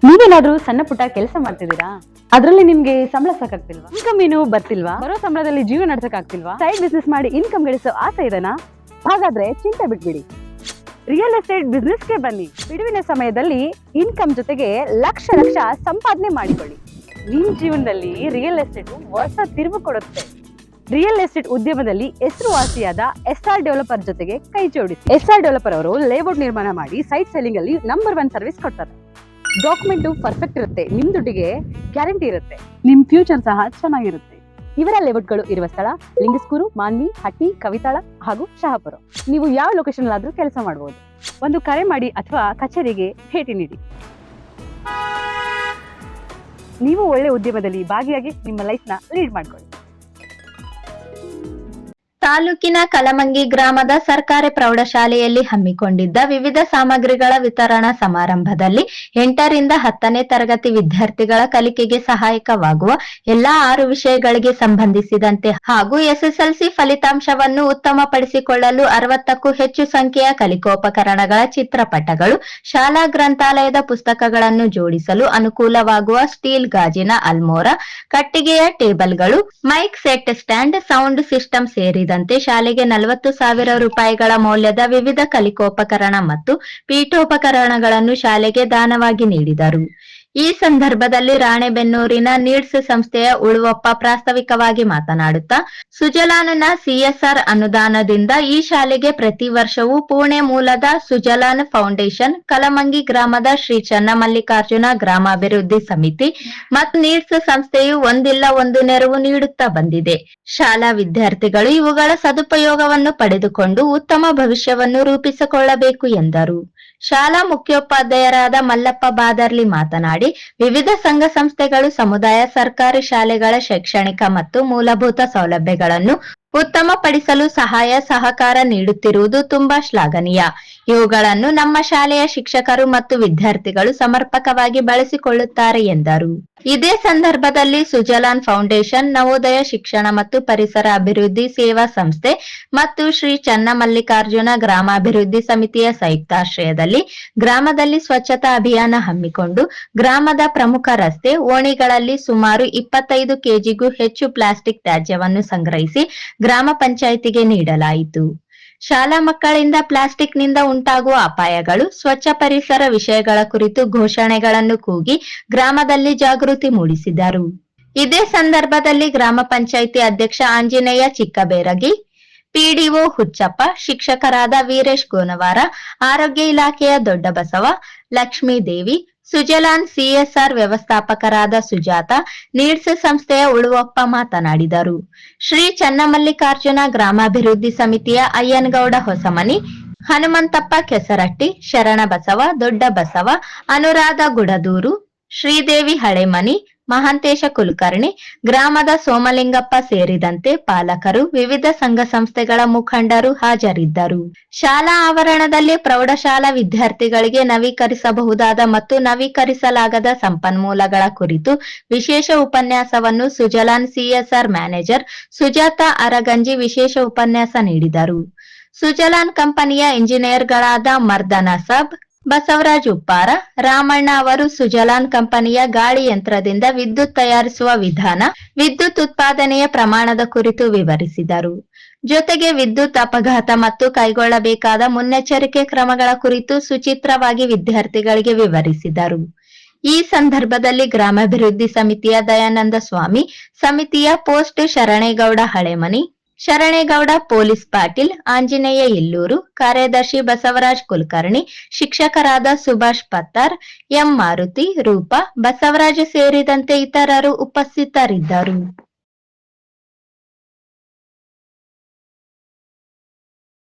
ನೀವೇನಾದ್ರೂ ಸಣ್ಣ ಪುಟ್ಟ ಕೆಲಸ ಮಾಡ್ತಿದ್ದೀರಾ? ಅದ್ರಲ್ಲಿ ನಿಮ್ಗೆ ಸಂಬಳ ಸಾಕಾಗ್ತಿಲ್ವಾ? ಇನ್ಕಮ್ ಏನು ಬರ್ತಿಲ್ವಾ? ಬರೋ ಸಂಬಳದಲ್ಲಿ ಜೀವನ ನಡ್ಸಕ್ ಆಗ್ತಿಲ್ವಾ? ಸೈಡ್ ಬಿಸ್ನೆಸ್ ಮಾಡಿ ಇನ್ಕಮ್ ಗಳಿಸೋ ಆಸೆ ಇದೆನಾ? ಹಾಗಾದ್ರೆ ಚಿಂತೆ ಬಿಟ್ಬಿಡಿ, ರಿಯಲ್ ಎಸ್ಟೇಟ್ ಬಿಸ್ನೆಸ್ಗೆ ಬನ್ನಿ. ಬಿಡುವಿನ ಸಮಯದಲ್ಲಿ ಇನ್ಕಮ್ ಜೊತೆಗೆ ಲಕ್ಷ ಲಕ್ಷ ಸಂಪಾದನೆ ಮಾಡಿಕೊಳ್ಳಿ. ನಿಮ್ ಜೀವನದಲ್ಲಿ ರಿಯಲ್ ಎಸ್ಟೇಟ್ ಹೊಸ ತಿರುವು ಕೊಡುತ್ತೆ. ರಿಯಲ್ ಎಸ್ಟೇಟ್ ಉದ್ಯಮದಲ್ಲಿ ಹೆಸರುವಾಸಿಯಾದ ಎಸ್ಆರ್ ಡೆವಲಪರ್ ಜೊತೆಗೆ ಕೈ ಜೋಡಿಸಿ. ಎಸ್ಆರ್ ಡೆವಲಪರ್ ಅವರು ಲೇಔಟ್ ನಿರ್ಮಾಣ ಮಾಡಿ ಸೈಟ್ ಸೆಲ್ಲಿಂಗ್ ಅಲ್ಲಿ ನಂಬರ್ 1 ಸರ್ವಿಸ್ ಕೊಡ್ತಾರೆ. ಡಾಕ್ಯುಮೆಂಟ್ ಪರ್ಫೆಕ್ಟ್ ಇರುತ್ತೆ, ನಿಮ್ ದುಡ್ಡಿಗೆ ಗ್ಯಾರಂಟಿ ಇರುತ್ತೆ, ನಿಮ್ ಫ್ಯೂಚರ್ ಸಹ ಚೆನ್ನಾಗಿರುತ್ತೆ. ಇವರ ಲೇಔಟ್ಗಳು ಇರುವ ಸ್ಥಳ ಲಿಂಗಸ್ಕೂರು, ಮಾನ್ವಿ, ಹಟ್ಟಿ, ಕವಿತಾಳ ಹಾಗೂ ಶಹಾಪುರ. ನೀವು ಯಾವ ಲೊಕೇಶನ್ ಆದ್ರೂ ಕೆಲಸ ಮಾಡಬಹುದು. ಒಂದು ಕರೆ ಮಾಡಿ ಅಥವಾ ಕಚೇರಿಗೆ ಭೇಟಿ ನೀಡಿ. ನೀವು ಒಳ್ಳೆ ಉದ್ಯಮದಲ್ಲಿ ಭಾಗಿಯಾಗಿ ನಿಮ್ಮ ಲೈಫ್ ನ ಲೀಡ್ ಮಾಡ್ಕೊಳ್ಳಿ. ತಾಲೂಕಿನ ಕಲಮಂಗಿ ಗ್ರಾಮದ ಸರ್ಕಾರಿ ಪ್ರೌಢಶಾಲೆಯಲ್ಲಿ ಹಮ್ಮಿಕೊಂಡಿದ್ದ ವಿವಿಧ ಸಾಮಗ್ರಿಗಳ ವಿತರಣಾ ಸಮಾರಂಭದಲ್ಲಿ 8ರಿಂದ 10ನೇ ತರಗತಿ ವಿದ್ಯಾರ್ಥಿಗಳ ಕಲಿಕೆಗೆ ಸಹಾಯಕವಾಗುವ ಎಲ್ಲಾ 6 ವಿಷಯಗಳಿಗೆ ಸಂಬಂಧಿಸಿದಂತೆ ಹಾಗೂ ಎಸ್ಎಸ್ಎಲ್ಸಿ ಫಲಿತಾಂಶವನ್ನು ಉತ್ತಮಪಡಿಸಿಕೊಳ್ಳಲು 60ಕ್ಕೂ ಹೆಚ್ಚು ಸಂಖ್ಯೆಯ ಕಲಿಕೋಪಕರಣಗಳ ಚಿತ್ರಪಟಗಳು, ಶಾಲಾ ಗ್ರಂಥಾಲಯದ ಪುಸ್ತಕಗಳನ್ನು ಜೋಡಿಸಲು ಅನುಕೂಲವಾಗುವ ಸ್ಟೀಲ್ ಗಾಜಿನ ಅಲ್ಮೋರ, ಕಟ್ಟಿಗೆಯ ಟೇಬಲ್ಗಳು, mic set stand, sound system ಸೇರಿದಂತೆ ಶಾಲೆಗೆ 40,000 ರೂಪಾಯಿಗಳ ಮೌಲ್ಯದ ವಿವಿಧ ಕಲಿಕೋಪಕರಣ ಮತ್ತು ಪೀಠೋಪಕರಣಗಳನ್ನು ಶಾಲೆಗೆ ದಾನವಾಗಿ ನೀಡಿದರು. ಈ ಸಂದರ್ಭದಲ್ಲಿ ರಾಣೆಬೆನ್ನೂರಿನ ನೀಡ್ಸ್ ಸಂಸ್ಥೆಯ ಉಳುವಪ್ಪ ಪ್ರಾಸ್ತಾವಿಕವಾಗಿ ಮಾತನಾಡುತ್ತಾ, ಸುಜಲಾನ್ನ ಸಿಎಸ್ಆರ್ ಅನುದಾನದಿಂದ ಈ ಶಾಲೆಗೆ ಪ್ರತಿ ವರ್ಷವೂ ಪುಣೆ ಮೂಲದ ಸುಜಲಾನ್ ಫೌಂಡೇಶನ್, ಕಲಮಂಗಿ ಗ್ರಾಮದ ಶ್ರೀ ಚನ್ನಮಲ್ಲಿಕಾರ್ಜುನ ಗ್ರಾಮಾಭಿವೃದ್ಧಿ ಸಮಿತಿ ಮತ್ತು ನೀಡ್ಸ್ ಸಂಸ್ಥೆಯು ಒಂದಿಲ್ಲ ಒಂದು ನೆರವು ನೀಡುತ್ತಾ ಬಂದಿದೆ. ಶಾಲಾ ವಿದ್ಯಾರ್ಥಿಗಳು ಇವುಗಳ ಸದುಪಯೋಗವನ್ನು ಪಡೆದುಕೊಂಡು ಉತ್ತಮ ಭವಿಷ್ಯವನ್ನು ರೂಪಿಸಿಕೊಳ್ಳಬೇಕು ಎಂದರು. ಶಾಲಾ ಮುಖ್ಯೋಪಾಧ್ಯಾಯರಾದ ಮಲ್ಲಪ್ಪ ಬಾದರ್ಲಿ ಮಾತನಾಡಿ, ವಿವಿಧ ಸಂಘ ಸಂಸ್ಥೆಗಳು ಸಮುದಾಯ ಸರ್ಕಾರಿ ಶಾಲೆಗಳ ಶೈಕ್ಷಣಿಕ ಮತ್ತು ಮೂಲಭೂತ ಸೌಲಭ್ಯಗಳನ್ನು ಉತ್ತಮಪಡಿಸಲು ಸಹಾಯ ಸಹಕಾರ ನೀಡುತ್ತಿರುವುದು ತುಂಬಾ ಶ್ಲಾಘನೀಯ. ಇವುಗಳನ್ನು ನಮ್ಮ ಶಾಲೆಯ ಶಿಕ್ಷಕರು ಮತ್ತು ವಿದ್ಯಾರ್ಥಿಗಳು ಸಮರ್ಪಕವಾಗಿ ಬಳಸಿಕೊಳ್ಳುತ್ತಾರೆ ಎಂದರು. ಇದೇ ಸಂದರ್ಭದಲ್ಲಿ ಸುಜಲಾನ್ ಫೌಂಡೇಶನ್, ನವೋದಯ ಶಿಕ್ಷಣ ಮತ್ತು ಪರಿಸರ ಅಭಿವೃದ್ಧಿ ಸೇವಾ ಸಂಸ್ಥೆ ಮತ್ತು ಶ್ರೀ ಚನ್ನಮಲ್ಲಿಕಾರ್ಜುನ ಗ್ರಾಮಾಭಿವೃದ್ಧಿ ಸಮಿತಿಯ ಸಂಯುಕ್ತಾಶ್ರಯದಲ್ಲಿ ಗ್ರಾಮದಲ್ಲಿ ಸ್ವಚ್ಛತಾ ಅಭಿಯಾನ ಹಮ್ಮಿಕೊಂಡು ಗ್ರಾಮದ ಪ್ರಮುಖ ರಸ್ತೆ, ಓಣಿಗಳಲ್ಲಿ ಸುಮಾರು 25 ಕೆಜಿಗೂ ಹೆಚ್ಚು ಪ್ಲಾಸ್ಟಿಕ್ ತ್ಯಾಜ್ಯವನ್ನು ಸಂಗ್ರಹಿಸಿ ಗ್ರಾಮ ಪಂಚಾಯಿತಿಗೆ ನೀಡಲಾಯಿತು. ಶಾಲಾ ಮಕ್ಕಳಿಂದ ಪ್ಲಾಸ್ಟಿಕ್ ನಿಂದ ಉಂಟಾಗುವ ಅಪಾಯಗಳು, ಸ್ವಚ್ಛ ಪರಿಸರ ವಿಷಯಗಳ ಕುರಿತು ಘೋಷಣೆಗಳನ್ನು ಕೂಗಿ ಗ್ರಾಮದಲ್ಲಿ ಜಾಗೃತಿ ಮೂಡಿಸಿದರು. ಇದೇ ಸಂದರ್ಭದಲ್ಲಿ ಗ್ರಾಮ ಪಂಚಾಯಿತಿ ಅಧ್ಯಕ್ಷ ಆಂಜನೇಯ ಚಿಕ್ಕಬೇರಗಿ, ಪಿಡಿಒ ಹುಚ್ಚಪ್ಪ, ಶಿಕ್ಷಕರಾದ ವೀರೇಶ್ ಗೋನವಾರ, ಆರೋಗ್ಯ ಇಲಾಖೆಯ ದೊಡ್ಡಬಸವ, ಲಕ್ಷ್ಮೀದೇವಿ, ಸುಜಲಾನ್ ಸಿಎಸ್ಆರ್ ವ್ಯವಸ್ಥಾಪಕರಾದ ಸುಜಾತ, ನೀಡ್ಸ್ ಸಂಸ್ಥೆಯ ಉಳುವಪ್ಪ ಮಾತನಾಡಿದರು. ಶ್ರೀ ಚನ್ನಮಲ್ಲಿಕಾರ್ಜುನ ಗ್ರಾಮಾಭಿವೃದ್ಧಿ ಸಮಿತಿಯ ಅಯ್ಯನಗೌಡ ಹೊಸಮನಿ, ಹನುಮಂತಪ್ಪ ಕೆಸರಟ್ಟಿ, ಶರಣಬಸವ, ದೊಡ್ಡಬಸವ, ಅನುರಾಧ ಗುಡದೂರು, ಶ್ರೀದೇವಿ ಹಳೆಮನಿ, ಮಹಾಂತೇಶ ಕುಲಕರ್ಣಿ, ಗ್ರಾಮದ ಸೋಮಲಿಂಗಪ್ಪ ಸೇರಿದಂತೆ ಪಾಲಕರು, ವಿವಿಧ ಸಂಘ ಸಂಸ್ಥೆಗಳ ಮುಖಂಡರು ಹಾಜರಿದ್ದರು. ಶಾಲಾ ಆವರಣದಲ್ಲಿ ಪ್ರೌಢಶಾಲಾ ವಿದ್ಯಾರ್ಥಿಗಳಿಗೆ ನವೀಕರಿಸಬಹುದಾದ ಮತ್ತು ನವೀಕರಿಸಲಾಗದ ಸಂಪನ್ಮೂಲಗಳ ಕುರಿತು ವಿಶೇಷ ಉಪನ್ಯಾಸವನ್ನು ಸುಜಲಾನ್ ಸಿಎಸ್ಆರ್ ಮ್ಯಾನೇಜರ್ ಸುಜಾತ ಅರಗಂಜಿ ವಿಶೇಷ ಉಪನ್ಯಾಸ ನೀಡಿದರು. ಸುಜಲಾನ್ ಕಂಪನಿಯ ಇಂಜಿನಿಯರ್ಗಳಾದ ಮರ್ದನ ಸಾಬ್, ಬಸವರಾಜ್ ಉಪ್ಪಾರ, ರಾಮಣ್ಣ ಅವರು ಸುಜಲಾನ್ ಕಂಪನಿಯ ಗಾಳಿ ಯಂತ್ರದಿಂದ ವಿದ್ಯುತ್ ತಯಾರಿಸುವ ವಿಧಾನ, ವಿದ್ಯುತ್ ಉತ್ಪಾದನೆಯ ಪ್ರಮಾಣದ ಕುರಿತು ವಿವರಿಸಿದರು. ಜೊತೆಗೆ ವಿದ್ಯುತ್ ಅಪಘಾತ ಮತ್ತು ಕೈಗೊಳ್ಳಬೇಕಾದ ಮುನ್ನೆಚ್ಚರಿಕೆ ಕ್ರಮಗಳ ಕುರಿತು ಸುಚಿತ್ರವಾಗಿ ವಿದ್ಯಾರ್ಥಿಗಳಿಗೆ ವಿವರಿಸಿದರು. ಈ ಸಂದರ್ಭದಲ್ಲಿ ಗ್ರಾಮಾಭಿವೃದ್ಧಿ ಸಮಿತಿಯ ದಯಾನಂದ ಸ್ವಾಮಿ, ಸಮಿತಿಯ ಪೋಸ್ಟ್ ಶರಣೇಗೌಡ ಹಳೆಮನಿ, ಶರಣೇಗೌಡ ಪೊಲೀಸ್ ಪಾಟೀಲ್, ಆಂಜನೇಯ ಇಲ್ಲೂರು, ಕಾರ್ಯದರ್ಶಿ ಬಸವರಾಜ್ ಕುಲಕರ್ಣಿ, ಶಿಕ್ಷಕರಾದ ಸುಭಾಷ್ ಪತ್ತಾರ್, ಎಂ ಮಾರುತಿ, ರೂಪಾ, ಬಸವರಾಜ್ ಸೇರಿದಂತೆ ಇತರರು ಉಪಸ್ಥಿತರಿದ್ದರು.